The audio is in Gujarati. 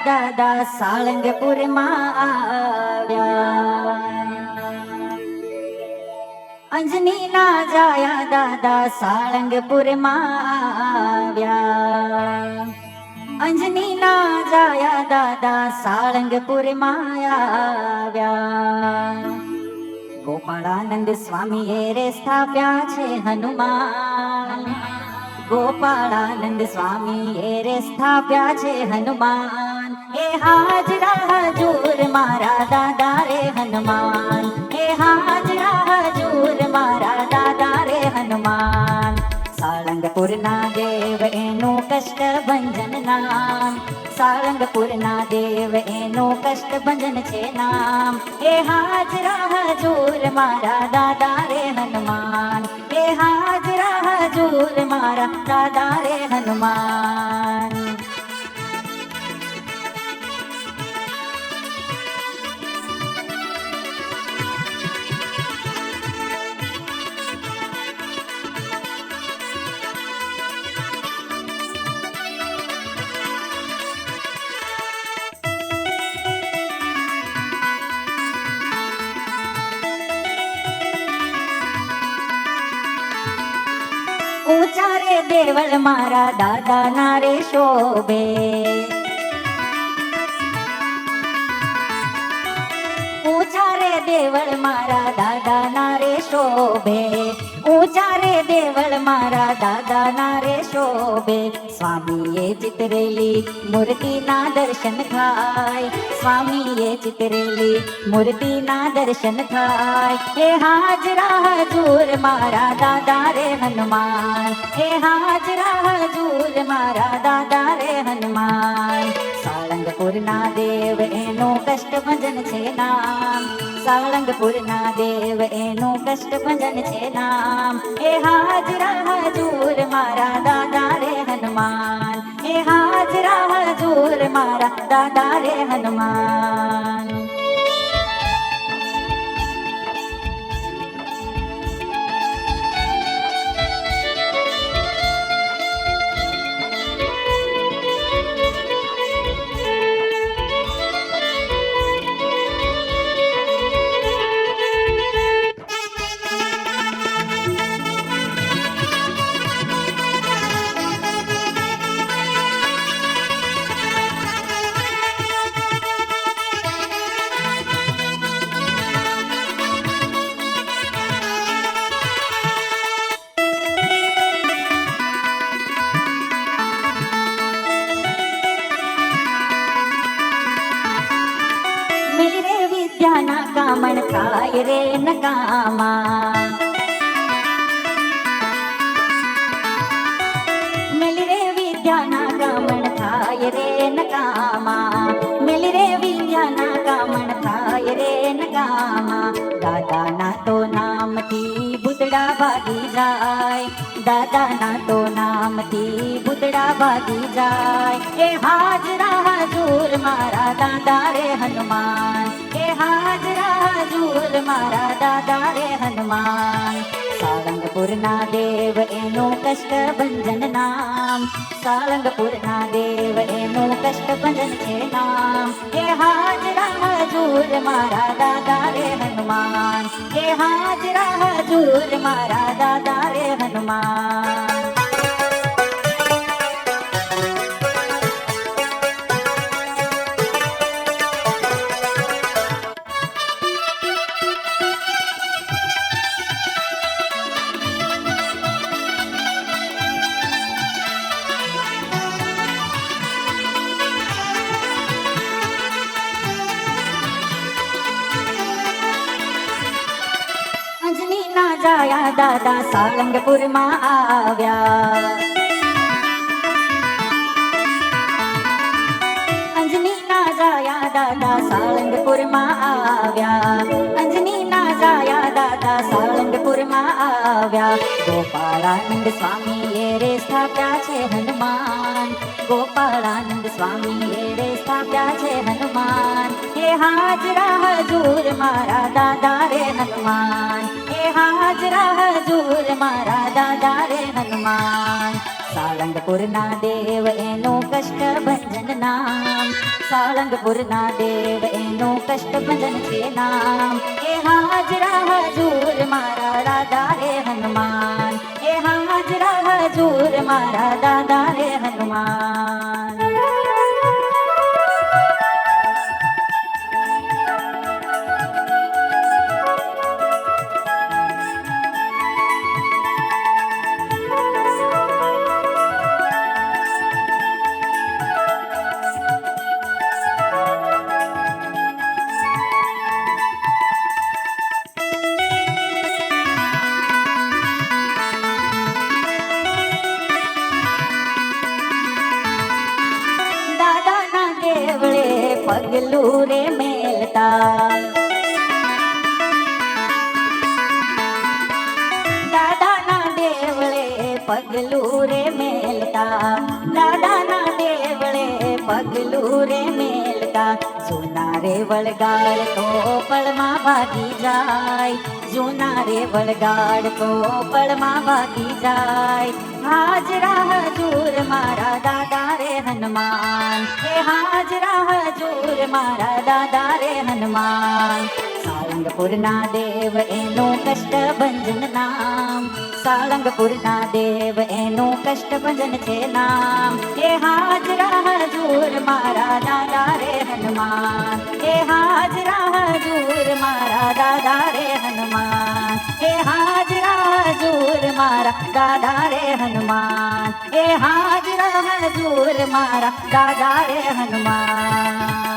દાદા સાળંગપુરમાં આવ્યા. અંજની ના જાયા દાદા સાળંગપુરમાં આવ્યા. અંજની ના જાયા દાદા સાળંગપુરમાં આવ્યા. ગોપાળાનંદ સ્વામીએ રે સ્થાપ્યા છે હનુમાન. ગોપાળાનંદ સ્વામીએ રે સ્થાપ્યા છે હનુમાન. એ હાજરા હજૂર મારા દાદા રે હનુમાન. એ હાજરા હજૂર મારા દાદા રે હનુમાન. સાળંગપુરના દેવ એનું કષ્ટભંજન નામ. સાળંગપુરના દેવ એનું કષ્ટભંજન છે નામ. એ હાજરા હજૂર મારા દાદા રે હનુમાન. એ હાજરા હજૂર મારા દાદા રે હનુમાન. ઊંચા રે દેવળ મારા દાદા ના રે શોભે. ઊંચા રે દેવળ મારા દાદા ના રે શોભે. ઊંચા રે દેવળ મારા દાદા ના રે શોભે. સ્વામીએ ચિતરેલી મૂર્તિના દર્શન થાય. સ્વામીએ ચિતરેલી મૂર્તિના દર્શન થાય. એ હાજરા હજૂર મારા દાદા રે હનુમાન. એ હાજરા હજૂર મારા દાદા રે હનુમાન. સાળંગપુરના દેવ એનું કષ્ટભંજન છે નામ. સાળંગપુરના દેવ એનું કષ્ટભંજન છે નામ. એ હાજરા હજૂર મારા દાદા રે હનુમાન. એ હાજરા હજૂર મારા દાદા રે હનુમાન. વિદ્યાના કામણ થાય રે નકામા. મેલી રે વિદ્યાના કામણ થાય રે નકામા. મેલી રે વિદ્યાના કામણ થાય રે નકામા. દાદાના તો નામથી ભૂતડા ભાગી જાય. દાદાના તો નામથી ભૂતડા ભાગી જાય. એ હાજરા હજૂર મારા દાદા રે હનુમાન. એ હાજરા હજૂર મારા દાદા રે હનુમાન. સાળંગપુરના દેવ એનું કષ્ટભંજન નામ. સાળંગપુરના દેવ એનું કષ્ટભંજન છે નામ. એ હાજરા હજૂર મારા દાદા રે હનુમાન. એ હાજરા હજૂર મારા દાદા રે હનુમાન. જાયા દાદા સાળંગપુરમાં આવ્યા. અંજની ના જાયા દાદા સાળંગપુરમાં આવ્યા. અંજની ના જાયા દાદા સાળંગપુરમાં આવ્યા. ગોપાળાનંદ સ્વામીએ રે સ્થાપ્યા છે હનુમાન. ગોપાળાનંદ સ્વામીએ રે સ્થાપ્યા છે હનુમાન. એ હાજરા હજૂર મારા દાદા રે હનુમાન. એ હાજરા હજૂર મારા દાદા રે હનુમાન. સાળંગપુરના દેવ એનું કષ્ટભંજન નામ, સાળંગપુરના દેવ એનું કષ્ટભંજન છે નામ. એ હાજરા હજૂર મારા દાદા રે હનુમાન, એ હાજરા હજૂર મારા દાદા રે હનુમાન. પગલું રે મેલતા, દાદાના દેવળે પગલું રે મેલતા, દાદાના દેવળે પગલું રે મેલતા. જૂના રે વળગાડ તો પળમાં ભાગી જાય, જૂના રે વળગાડ તો પળમાં ભાગી જાય. હાજરા હજૂર મારા દાદા રે હનુમાન, એ હાજરા હજૂર મારા દાદા રે હનુમાન. સાળંગપુરના દેવ એનું કષ્ટભંજન નામ, સાળંગપુરના દેવ એનું કષ્ટભંજન છે નામ. એ હાજરા હજૂર મારા દાદા રે હનુમાન, એ હાજરા હજૂર મારા દાદા રે હનુમાન, એ હાજરા હજૂર મારા દાદા રે હનુમાન, એ હાજરા હજૂર મારા દાદા રે હનુમાન.